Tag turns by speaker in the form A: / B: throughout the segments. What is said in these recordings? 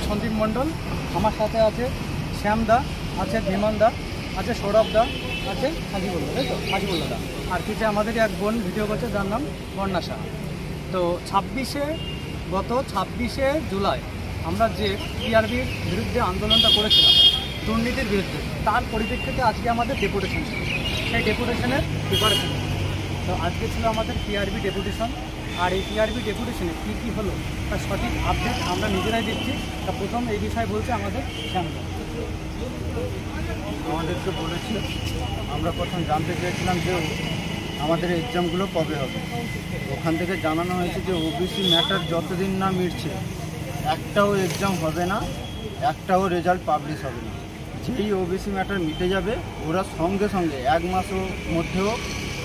A: সন্দীপ মণ্ডল, আমার সাথে আছে শ্যামদা, আছে বিমানদা, আছে সৌরভদা, আছে হাজিবুল্লাহ, তাই তো হাজিবুল্লাহদা, আর কিছু আমাদেরই এক বোন ভিডিও করছে যার নাম বর্ণা সাহা। তো গত 26শে জুলাই আমরা যে টিআরবির বিরুদ্ধে আন্দোলনটা করেছিলাম দুর্নীতির বিরুদ্ধে, তার পরিপ্রেক্ষিতে আজকে আমাদের ডেপুটেশন ছিল। সেই ডেপুটেশনের প্রিপারেশন, তো আজকে ছিল আমাদের টিআরবি ডেপুটেশন। আর এই টিআরবি ডেপুটেশনে কী কী হলো তার সঠিক আপডেট আমরা নিজেরাই দিচ্ছি। তা প্রথম এই বিষয়ে বলছে আমাদের শ্যামদা।
B: আমাদেরকে বলেছে, আমরা প্রথম জানতে চেয়েছিলাম যে আমাদের এক্সামগুলো কবে হবে। ওখান থেকে জানানো হয়েছে যে ওবিসি ম্যাটার যতদিন না মিটছে একটাও এক্সাম হবে না, একটাও রেজাল্ট পাবলিশ হবে না। যেই ওবিসি ম্যাটার মিটে যাবে ওরা সঙ্গে সঙ্গে 1 মাসের মধ্যেও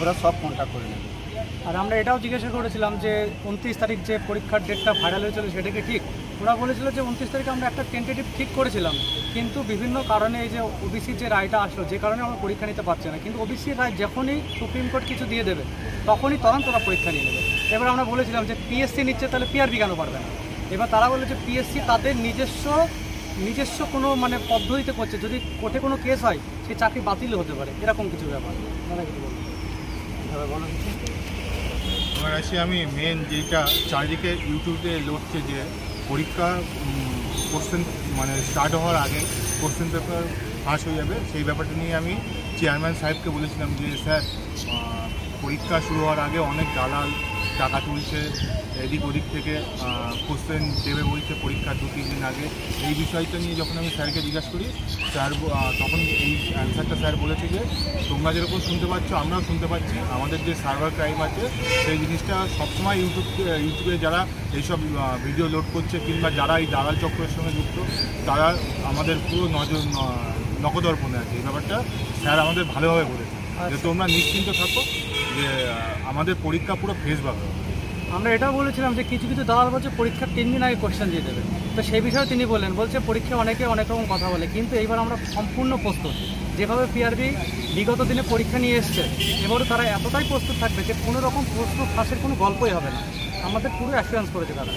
B: ওরা সব কন্ট্যাক্ট করে নেবে।
A: আর আমরা এটাও জিজ্ঞাসা করেছিলাম যে 29 তারিখ যে পরীক্ষার ডেটটা ভাইরাল হয়েছিল সেটা কি ঠিক? ওরা বলেছিল যে 29 তারিখে আমরা একটা টেন্টেটিভ ঠিক করেছিলাম, কিন্তু বিভিন্ন কারণে এই যে ওবিসির যে রায়টা আসলো যে কারণে আমরা পরীক্ষা নিতে পারছি না। কিন্তু ওবিসির রায় যখনই সুপ্রিম কোর্ট কিছু দিয়ে দেবে তখনই ওরা পরীক্ষা নিয়ে নেবে। এবার আমরা বলেছিলাম যে পিএসসি নিচ্ছে, তাহলে পিআরবি কেন পারবে না? এবার তারা বলে যে পিএসসি তাদের নিজস্ব কোনো মানে পদ্ধতিতে করছে, যদি কোর্টে কোনো কেস হয় সেই চাকরি বাতিল হতে পারে, এরকম কিছু ব্যাপার।
C: এবার আসি আমি মেন যেটা চারিদিকে ইউটিউবে লড়ছে যে পরীক্ষা কোশ্চেন মানে স্টার্ট হওয়ার আগে কোশ্চেন পেপার ফাঁস হয়ে যাবে, সেই ব্যাপারটা নিয়ে আমি চেয়ারম্যান সাহেবকে বলেছিলাম যে স্যার পরীক্ষা শুরু হওয়ার আগে অনেক দালাল টাকা তুলছে, এদিক ওদিক থেকে কোশ্চেন দেবে বলছে পরীক্ষা 2-3 দিন আগে। এই বিষয়টা নিয়ে যখন আমি স্যারকে জিজ্ঞাসা করি, স্যার তখন এই অ্যান্সারটা স্যার বলেছে যে তোমরা যেরকম শুনতে পাচ্ছ আমরাও শুনতে পাচ্ছি, আমাদের যে সার্ভার ক্রাইম আছে সেই জিনিসটা সবসময় ইউটিউবে যারা এইসব ভিডিও লোড করছে কিংবা যারা এই দালাল চক্রের সঙ্গে যুক্ত তারা আমাদের পুরো নখদর্পণে আছে। এই ব্যাপারটা স্যার আমাদের ভালোভাবে বলেছে যে তোমরা নিশ্চিন্ত থাকো যে আমাদের পরীক্ষা পুরো ফেসভাবে।
A: আমরা এটাও বলেছিলাম যে কিছু কিছু দালাল বলছে পরীক্ষার 3 দিন আগে কোয়েশ্চেন দিয়ে দেবে, তো সেই বিষয়ে তিনি বলছে পরীক্ষা অনেকে অনেক রকম কথা বলে, কিন্তু এইবার আমরা সম্পূর্ণ প্রস্তুত। যেভাবে পিআরবি বিগত দিনে পরীক্ষা নিয়ে এসছে, এবারও তারা এতটাই প্রস্তুত থাকবে যে কোনো রকম প্রশ্ন ফাঁসের কোনো গল্পই হবে না। আমাদের পুরো অ্যাসুরেন্স করেছে তারা।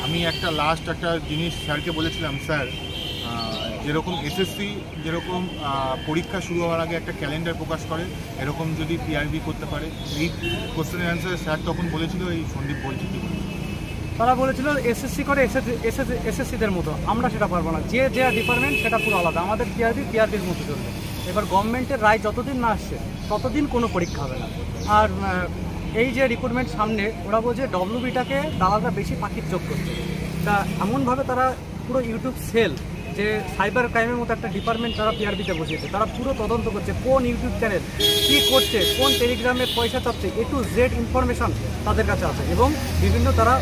C: আমি একটা জিনিস স্যারকে বলেছিলাম, স্যার যেরকম এসএসসি যেরকম পরীক্ষা শুরু হওয়ার আগে একটা ক্যালেন্ডার প্রকাশ করে, এরকম যদি পিআরবি করতে পারে। এই কোশ্চেনের অ্যান্সার স্যার তখন বলেছিল, এই সন্দীপ বলছে কি
A: তারা বলেছিল এসএসসি করে এসএসসিদের মতো, আমরা সেটা পারবো না, যে ডিপার্টমেন্ট সেটা পুরো আলাদা, আমাদের পিআরবির মতো চলবে। এবার গভর্নমেন্টের রায় যতদিন না আসছে ততদিন কোনো পরীক্ষা হবে না। আর এই যে রিক্রুটমেন্ট সামনে, ওরা বলছে ডব্লিউবিটাকে দালালরা বেশি পাখির চোখ করছে। তা এমনভাবে তারা পুরো ইউটিউব সেল, যে সাইবার ক্রাইমের মতো একটা ডিপার্টমেন্ট তারা পিআরবিতে বসিয়েছে, তারা পুরো তদন্ত করছে কোন ইউটিউব চ্যানেল কী করছে, কোন টেলিগ্রামে পয়সা চাচ্ছে, A to Z ইনফরমেশন তাদের কাছে আছে। এবং বিভিন্ন তারা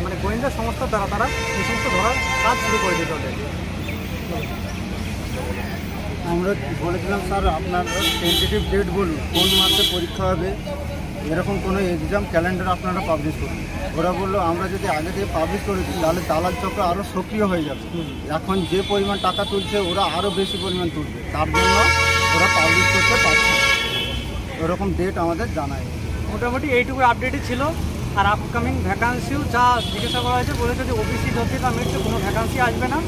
A: মানে গোয়েন্দা সংস্থার দ্বারা তারা এই সমস্ত ধরার কাজ শুরু করে দিতে হবে।
B: আমরা বলেছিলাম স্যার আপনার টেন্টেটিভ ডেট বলুন, কোন মাসে পরীক্ষা হবে, এরকম কোনো এক্সাম ক্যালেন্ডার আপনারা পাবলিশ করুন। ওরা বললো আমরা যদি আগে থেকে পাবলিশ করে দিই তাহলে দালাল চক্র আরও সক্রিয় হয়ে যাবে, এখন যে পরিমাণ টাকা তুলছে ওরা আরও বেশি পরিমাণ তুলবে, তার জন্য ওরা পাবলিশ করতে পারছে। ওরকম ডেট আমাদের জানায়।
A: মোটামুটি এইটুকু আপডেটই ছিল। আর আপকামিং ভ্যাকান্সিও যা জিজ্ঞাসা করা হয়েছে, বলেছে যে ওবিসি যতটা মিটছে কোনো ভ্যাকান্সি আসবে না।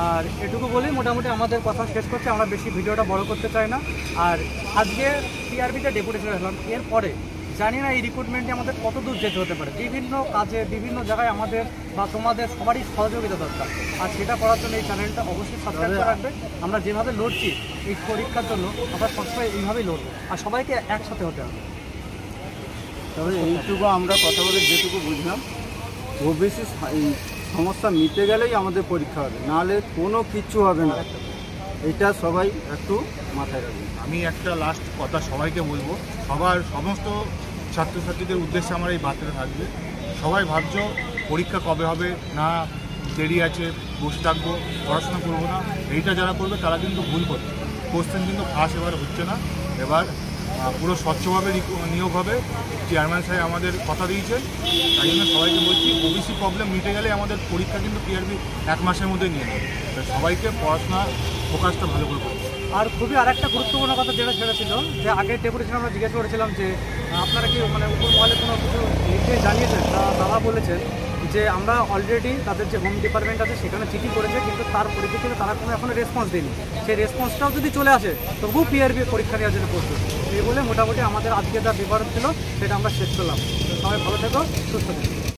A: আর এটুকু বলেই মোটামুটি আমাদের কথা শেষ করছে, আমরা বেশি ভিডিওটা বড় করতে চাই না। আর আজকে টিআরবিতে ডেপুটেশন হলাম, এরপরে জানি না এই রিক্রুটমেন্টে আমাদের কত দূর যেতে হতে পারে। বিভিন্ন কাজে বিভিন্ন জায়গায় আমাদের বা তোমাদের সবারই সহযোগিতা দরকার, আর সেটা করার জন্য এই চ্যানেলটা অবশ্যই সাবস্ক্রাইব করে রাখবে। আমরা যেভাবে লড়ছি এই পরীক্ষার জন্য, আমরা সবসময় এইভাবেই লড়বো, আর সবাইকে একসাথে হতে হবে।
B: তবে এইটুকু আমরা কথা বলে যেটুকু বুঝলাম, ওবিসি সমস্যা মিটে গেলেই আমাদের পরীক্ষা হবে, নাহলে কোনো কিচ্ছু হবে না। এটা সবাই একটু মাথায় রাখবেন।
C: আমি একটা লাস্ট কথা সবাইকে বলবো, সমস্ত ছাত্রছাত্রীদের উদ্দেশ্যে আমার এই বার্তাটা থাকবে। সবাই ভাবছো পরীক্ষা কবে হবে, না দেরি আছে, বসে থাকবো, পড়াশোনা করবো না, এইটা যারা করবে তারা কিন্তু ভুল করছে। কোশ্চেন কিন্তু ফাঁস এবার হচ্ছে না, এবার পুরো স্বচ্ছভাবে নিয়োগ হবে। চেয়ারম্যান সাহেব আমাদের কথা দিয়েছেন, তাই জন্য সবাইকে বলছি ওবিসি প্রবলেম মিটে গেলে আমাদের পরীক্ষা কিন্তু পিআরবি 1 মাসের মধ্যে নিয়ে নেবে। সবাইকে পড়াশোনা ফোকাসটা ভালো করে করবে।
A: আর খুবই আরেকটা গুরুত্বপূর্ণ কথা সেটা ছিল যে আগের ডেপুটেশন আমরা জিজ্ঞেস করেছিলাম যে আপনারা কি মানে উপর মহলে কোনো কিছু লিখে জানিয়েছেন, তারা বলেছেন যে আমরা অলরেডি তাদের যে হোম ডিপার্টমেন্ট আছে সেখানে চিঠি করেছে, কিন্তু তার পরিপ্রেক্ষিতে তারা কোনো এখনো রেসপন্স দেয়নি। সেই রেসপন্সটাও যদি চলে আসে তবুও পিআরবি পরীক্ষা নেওয়ার জন্য প্রস্তুত। এই বলে মোটামুটি আমাদের আজকে যা বিবরণ ছিল সেটা আমরা শেষ করলাম। সবাই ভালো থেকো, সুস্থ থেকো।